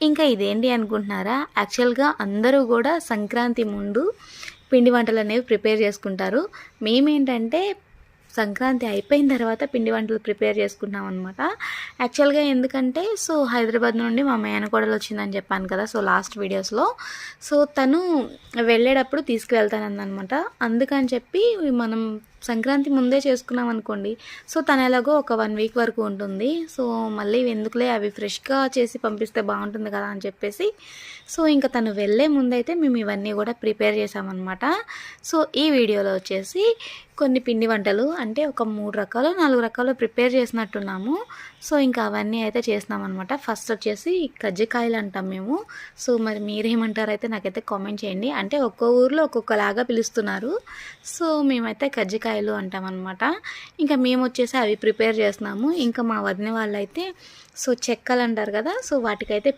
ఇంకా ఇదేంటి అనుకుంటున్నారా? యాక్చువల్‌గా అందరూ గూడా సంక్రాంతి ముందు పిండి వంటలనేవి ప్రిపేర్ చేసుకుంటారు. మేమేంటంటే సంక్రాంతి అయిపోయిన తర్వాత పిండి వంటలు ప్రిపేర్ చేసుకుంటున్నామనమాట. యాక్చువల్‌గా ఎందుకంటే హైదరాబాద్ నుండి మా మేనకోడలొచ్చిందని చెప్పాను కదా! లాస్ట్ వీడియోస్‌లో. తను వెళ్ళేటప్పుడు తీసుకువెళ్తానందనమాట. అందుకని చెప్పి మనం సంక్రాంతి ముందే చేసుకున్నామనుకోండి, తనెలాగో ఒక 1 వీక్ వరకు ఉంటుంది. మళ్ళీ ఎందుకులే అవి ఫ్రెష్‌గా చేసి పంపిస్తే బావుంటుంది కదా! అని చెప్పేసి ఇంక తను వెళ్ళే ముందైతే మేము ఇవన్నీ గూడా ప్రిపేర్ చేశామనమాట. ఈ వీడియోలో వచ్చేసి కొన్ని పిండి వంటలు అంటే ఒక 3 రకాలో, 4 రకాలో ప్రిపేర్ చేసినట్టున్నాము. ఇంకా అవన్నీ అయితే చేస్తున్నామనమాట. ఫస్ట్ వచ్చేసి కజ్జికాయలు అంటాం మేము. మరి మీరేమంటారైతే నాకైతే కామెంట్ చేయండి. అంటే ఒక్కో ఊర్లో ఒక్కొక్కలాగా పిలుస్తున్నారు. మేమైతే కజ్జికాయలు అంటామనమాట. ఇంకా మేమొచ్చేసి అవి ప్రిపేర్ చేస్తున్నాము. ఇంకా మా వదిన వాళ్ళైతే చెక్కలు అంటారు కదా! వాటికైతే